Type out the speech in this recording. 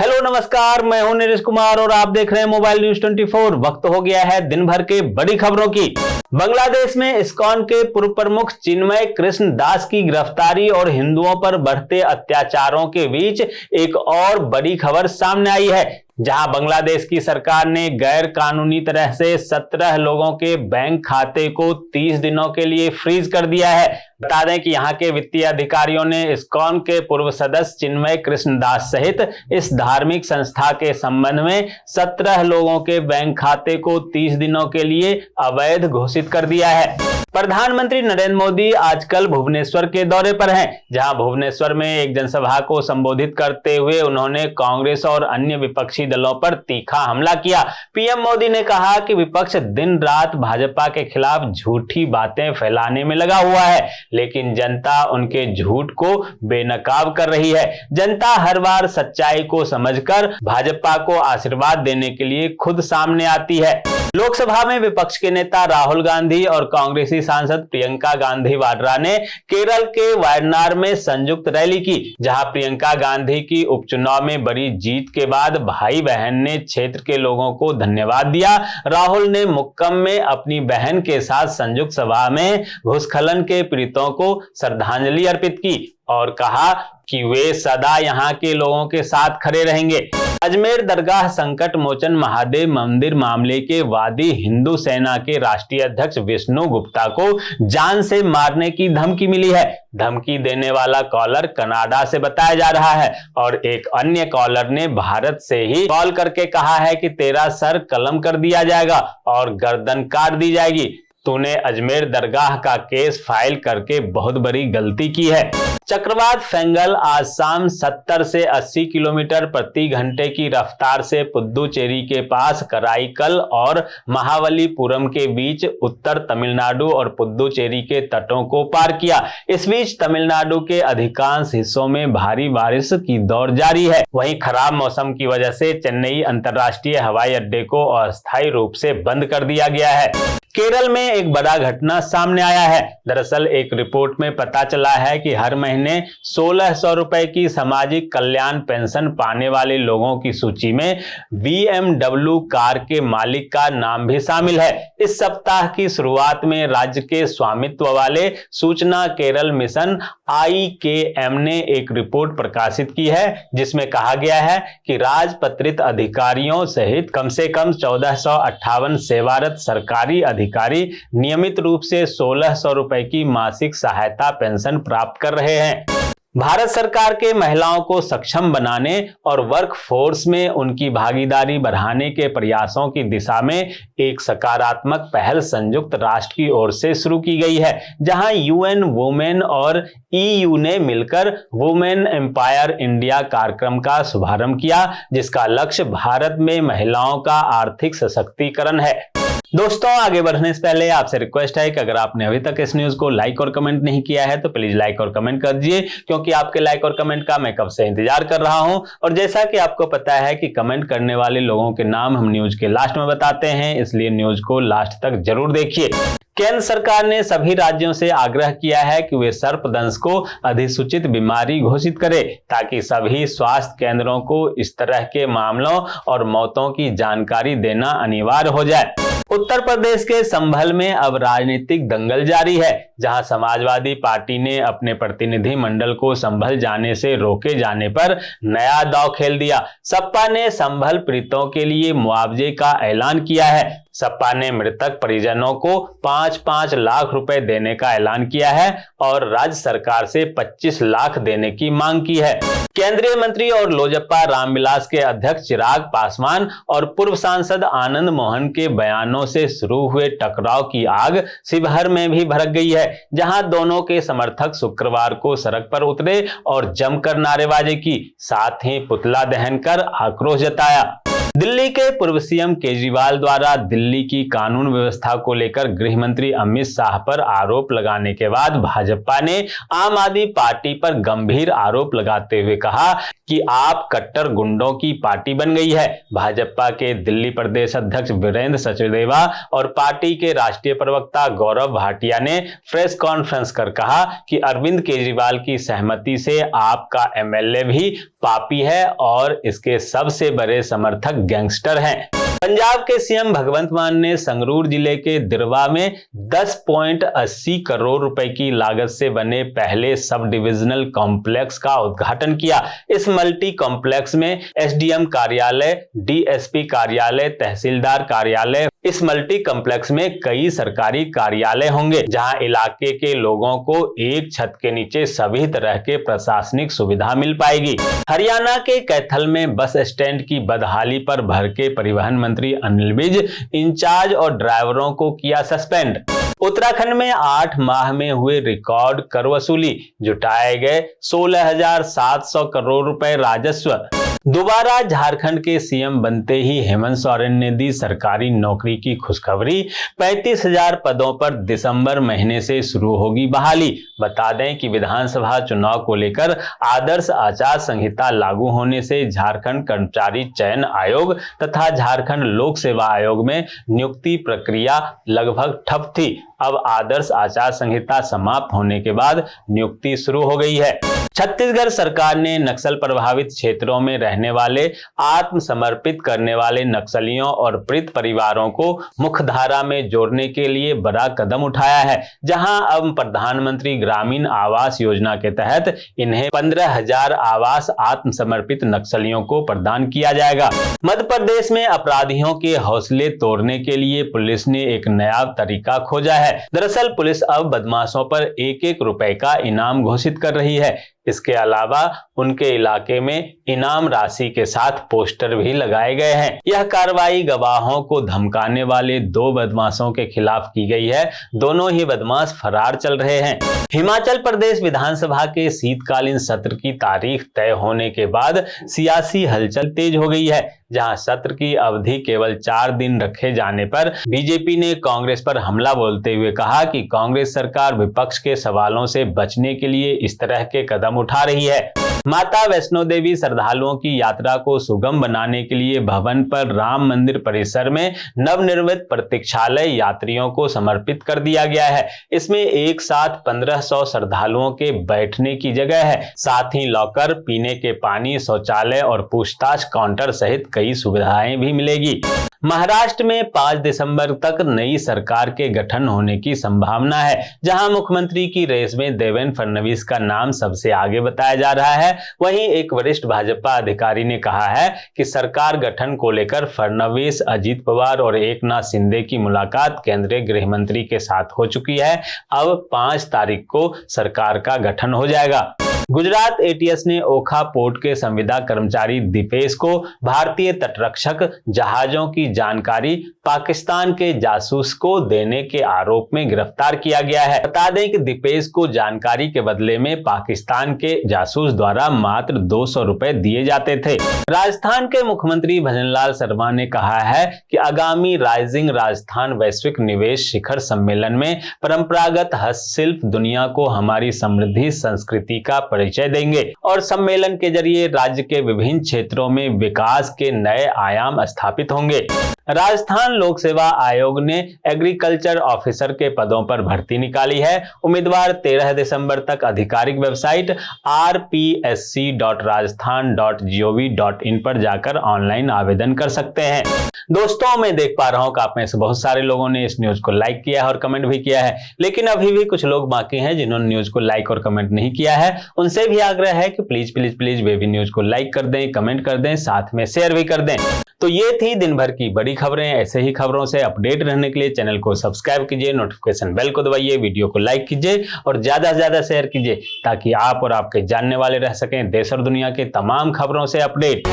Hello नमस्कार, मैं हूं नीरज कुमार और आप देख रहे हैं मोबाइल न्यूज 24। वक्त हो गया है दिन भर के बड़ी खबरों की। बांग्लादेश में इस्कॉन के पूर्व प्रमुख चिन्मय कृष्ण दास की गिरफ्तारी और हिंदुओं पर बढ़ते अत्याचारों के बीच एक और बड़ी खबर सामने आई है, जहां बांग्लादेश की सरकार ने गैर कानूनी तरह से 17 लोगों के बैंक खाते को 30 दिनों के लिए फ्रीज कर दिया है। बता दें कि यहां के वित्तीय अधिकारियों ने इस्कॉन के पूर्व सदस्य चिन्मय कृष्ण दास सहित इस धार्मिक संस्था के संबंध में 17 लोगों के बैंक खाते को 30 दिनों के लिए अवैध घोषित कर दिया है। प्रधानमंत्री नरेंद्र मोदी आजकल भुवनेश्वर के दौरे पर हैं, जहां भुवनेश्वर में एक जनसभा को संबोधित करते हुए उन्होंने कांग्रेस और अन्य विपक्षी दलों पर तीखा हमला किया। पीएम मोदी ने कहा कि विपक्ष दिन रात भाजपा के खिलाफ झूठी बातें फैलाने में लगा हुआ है, लेकिन जनता उनके झूठ को बेनकाब कर रही है। जनता हर बार सच्चाई को समझकर भाजपा को आशीर्वाद देने के लिए खुद सामने आती है। लोकसभा में विपक्ष के नेता राहुल गांधी और कांग्रेसी सांसद प्रियंका गांधी वाड्रा ने केरल के वायनाड में संयुक्त रैली की, जहां प्रियंका गांधी की उपचुनाव में बड़ी जीत के बाद भाई बहन ने क्षेत्र के लोगों को धन्यवाद दिया। राहुल ने मुक्कम में अपनी बहन के साथ संयुक्त सभा में भूस्खलन के पीड़ितों को श्रद्धांजलि अर्पित की और कहा कि वे सदा यहां के लोगों के साथ खड़े रहेंगे। अजमेर दरगाह संकट मोचन महादेव मंदिर मामले के वादी हिंदू सेना के राष्ट्रीय अध्यक्ष विष्णु गुप्ता को जान से मारने की धमकी मिली है। धमकी देने वाला कॉलर कनाडा से बताया जा रहा है और एक अन्य कॉलर ने भारत से ही कॉल करके कहा है कि तेरा सर कलम कर दिया जाएगा और गर्दन काट दी जाएगी। तूने अजमेर दरगाह का केस फाइल करके बहुत बड़ी गलती की है। चक्रवात फेंगल आज शाम 70 से 80 किलोमीटर प्रति घंटे की रफ्तार से पुद्दुचेरी के पास कराईकल और महाबलीपुरम के बीच उत्तर तमिलनाडु और पुद्दुचेरी के तटों को पार किया। इस बीच तमिलनाडु के अधिकांश हिस्सों में भारी बारिश की दौर जारी है। वहीं खराब मौसम की वजह से चेन्नई अंतर्राष्ट्रीय हवाई अड्डे को अस्थायी रूप से बंद कर दिया गया है। केरल में एक बड़ा घटना सामने आया है। दरअसल एक रिपोर्ट में पता चला है कि हर महीने 1600 रुपए की सामाजिक कल्याण पेंशन पाने वाले लोगों की सूची में BMW कार के मालिक का नाम भी शामिल है। इस सप्ताह की शुरुआत में राज्य के स्वामित्व वाले सूचना केरल मिशन IKM ने एक रिपोर्ट प्रकाशित की है, जिसमें कहा गया है कि राजपत्रित अधिकारियों सहित कम से कम 1458 सेवारत सरकारी अधिकारी नियमित रूप से 1600 रुपए की मासिक सहायता पेंशन प्राप्त कर रहे हैं। भारत सरकार के महिलाओं को सक्षम बनाने और वर्क फोर्स में उनकी भागीदारी बढ़ाने के प्रयासों की दिशा में एक सकारात्मक पहल संयुक्त राष्ट्र की ओर से शुरू की गई है, जहां UN वुमेन और EU ने मिलकर वुमेन एम्पायर इंडिया कार्यक्रम का शुभारंभ किया, जिसका लक्ष्य भारत में महिलाओं का आर्थिक सशक्तिकरण है। दोस्तों, आगे बढ़ने से पहले आपसे रिक्वेस्ट है कि अगर आपने अभी तक इस न्यूज को लाइक और कमेंट नहीं किया है तो प्लीज लाइक और कमेंट कर दीजिए, क्योंकि आपके लाइक और कमेंट का मैं कब से इंतजार कर रहा हूं। और जैसा कि आपको पता है कि कमेंट करने वाले लोगों के नाम हम न्यूज के लास्ट में बताते हैं, इसलिए न्यूज को लास्ट तक जरूर देखिए। केंद्र सरकार ने सभी राज्यों से आग्रह किया है कि वे सर्पदंश को अधिसूचित बीमारी घोषित करें, ताकि सभी स्वास्थ्य केंद्रों को इस तरह के मामलों और मौतों की जानकारी देना अनिवार्य हो जाए। उत्तर प्रदेश के संभल में अब राजनीतिक दंगल जारी है, जहां समाजवादी पार्टी ने अपने प्रतिनिधि मंडल को संभल जाने से रोके जाने पर नया दांव खेल दिया। सपा ने संभल पीड़ितों के लिए मुआवजे का ऐलान किया है। सपा ने मृतक परिजनों को 5-5 लाख रुपए देने का ऐलान किया है और राज्य सरकार से 25 लाख देने की मांग की है। केंद्रीय मंत्री और लोजपा रामविलास के अध्यक्ष चिराग पासवान और पूर्व सांसद आनंद मोहन के बयानों से शुरू हुए टकराव की आग शिवहर में भी भड़क गई है, जहां दोनों के समर्थक शुक्रवार को सड़क पर उतरे और जमकर नारेबाजी की, साथ ही पुतला दहन कर आक्रोश जताया। दिल्ली के पूर्व सीएम केजरीवाल द्वारा दिल्ली की कानून व्यवस्था को लेकर गृह मंत्री अमित शाह पर आरोप लगाने के बाद भाजपा ने आम आदमी पार्टी पर गंभीर आरोप लगाते हुए कहा कि आप कट्टर गुंडों की पार्टी बन गई है। भाजपा के दिल्ली प्रदेश अध्यक्ष वीरेंद्र सचदेवा और पार्टी के राष्ट्रीय प्रवक्ता गौरव भाटिया ने प्रेस कॉन्फ्रेंस कर कहा कि अरविंद केजरीवाल की सहमति से आपका एमएलए भी पापी है और इसके सबसे बड़े समर्थक गैंगस्टर हैं। पंजाब के सीएम भगवंत मान ने संगरूर जिले के दिरवा में 10.80 करोड़ रुपए की लागत से बने पहले सब डिविजनल कॉम्प्लेक्स का उद्घाटन किया। इस मल्टी कॉम्प्लेक्स में एसडीएम कार्यालय, डीएसपी कार्यालय, तहसीलदार कार्यालय, इस मल्टी कॉम्प्लेक्स में कई सरकारी कार्यालय होंगे जहां इलाके के लोगों को एक छत के नीचे सभी तरह के प्रशासनिक सुविधा मिल पाएगी। हरियाणा के कैथल में बस स्टैंड की बदहाली पर भड़के परिवहन मंत्री अनिल विज इंचार्ज और ड्राइवरों को किया सस्पेंड। उत्तराखंड में 8 माह में हुए रिकॉर्ड कर वसूली, जुटाए गए 16,700 करोड़ रुपए राजस्व। दोबारा झारखंड के सीएम बनते ही हेमंत सोरेन ने दी सरकारी नौकरी की खुशखबरी। 35,000 पदों पर दिसंबर महीने से शुरू होगी बहाली। बता दें कि विधानसभा चुनाव को लेकर आदर्श आचार संहिता लागू होने से झारखंड कर्मचारी चयन आयोग तथा झारखंड लोक सेवा आयोग में नियुक्ति प्रक्रिया लगभग ठप थी। अब आदर्श आचार संहिता समाप्त होने के बाद नियुक्ति शुरू हो गई है। छत्तीसगढ़ सरकार ने नक्सल प्रभावित क्षेत्रों में रहने वाले आत्मसमर्पित करने वाले नक्सलियों और पीड़ित परिवारों को मुख्यधारा में जोड़ने के लिए बड़ा कदम उठाया है, जहां अब प्रधानमंत्री ग्रामीण आवास योजना के तहत इन्हें 15,000 आवास आत्मसमर्पित नक्सलियों को प्रदान किया जाएगा। मध्य प्रदेश में अपराधियों के हौसले तोड़ने के लिए पुलिस ने एक नया तरीका खोजा है। दरअसल पुलिस अब बदमाशों पर 1-1 रुपए का इनाम घोषित कर रही है। इसके अलावा उनके इलाके में इनाम राशि के साथ पोस्टर भी लगाए गए हैं। यह कार्रवाई गवाहों को धमकाने वाले 2 बदमाशों के खिलाफ की गई है। दोनों ही बदमाश फरार चल रहे हैं। हिमाचल प्रदेश विधानसभा के शीतकालीन सत्र की तारीख तय होने के बाद सियासी हलचल तेज हो गई है, जहां सत्र की अवधि केवल 4 दिन रखे जाने पर बीजेपी ने कांग्रेस पर हमला बोलते हुए कहा कि कांग्रेस सरकार विपक्ष के सवालों से बचने के लिए इस तरह के कदम उठा रही है। माता वैष्णो देवी श्रद्धालुओं की यात्रा को सुगम बनाने के लिए भवन पर राम मंदिर परिसर में नवनिर्मित प्रतीक्षालय यात्रियों को समर्पित कर दिया गया है। इसमें एक साथ 1500 श्रद्धालुओं के बैठने की जगह है। साथ ही लॉकर, पीने के पानी, शौचालय और पूछताछ काउंटर सहित कई सुविधाएं भी मिलेगी। महाराष्ट्र में 5 दिसंबर तक नई सरकार के गठन होने की संभावना है, जहां मुख्यमंत्री की रेस में देवेंद्र फडणवीस का नाम सबसे आगे बताया जा रहा है। वहीं एक वरिष्ठ भाजपा अधिकारी ने कहा है कि सरकार गठन को लेकर फडणवीस, अजित पवार और एकनाथ शिंदे की मुलाकात केंद्रीय गृह मंत्री के साथ हो चुकी है। अब 5 तारीख को सरकार का गठन हो जाएगा। गुजरात एटीएस ने ओखा पोर्ट के संविदा कर्मचारी दीपेश को भारतीय तटरक्षक जहाजों की जानकारी पाकिस्तान के जासूस को देने के आरोप में गिरफ्तार किया गया है। बता दें कि दीपेश को जानकारी के बदले में पाकिस्तान के जासूस द्वारा मात्र 200 रुपए दिए जाते थे। राजस्थान के मुख्यमंत्री भजनलाल शर्मा ने कहा है कि आगामी राइजिंग राजस्थान वैश्विक निवेश शिखर सम्मेलन में परंपरागत हस्तशिल्प दुनिया को हमारी समृद्धि संस्कृति का परिचय देंगे और सम्मेलन के जरिए राज्य के विभिन्न क्षेत्रों में विकास के नए आयाम स्थापित होंगे। राजस्थान लोक सेवा आयोग ने एग्रीकल्चर ऑफिसर के पदों पर भर्ती निकाली है। उम्मीदवार 13 दिसंबर तक आधिकारिक वेबसाइट rpsc.rajasthan.gov.in पर जाकर ऑनलाइन आवेदन कर सकते हैं। दोस्तों, मैं देख पा रहा हूं कि आप में से बहुत सारे लोगों ने इस न्यूज को लाइक किया है और कमेंट भी किया है, लेकिन अभी भी कुछ लोग बाकी हैं जिन्होंने न्यूज को लाइक और कमेंट नहीं किया है। उनसे भी आग्रह है कि प्लीज प्लीज प्लीज वे भी न्यूज को लाइक कर दें, कमेंट कर दें, साथ में शेयर भी कर दें। तो ये थी दिन भर की बड़ी खबरें। ऐसे ही खबरों से अपडेट रहने के लिए चैनल को सब्सक्राइब कीजिए, नोटिफिकेशन बेल को दबाइए, वीडियो को लाइक कीजिए और ज्यादा से ज्यादा शेयर कीजिए ताकि आप और आपके जानने वाले रह सकें देश और दुनिया के तमाम खबरों से अपडेट।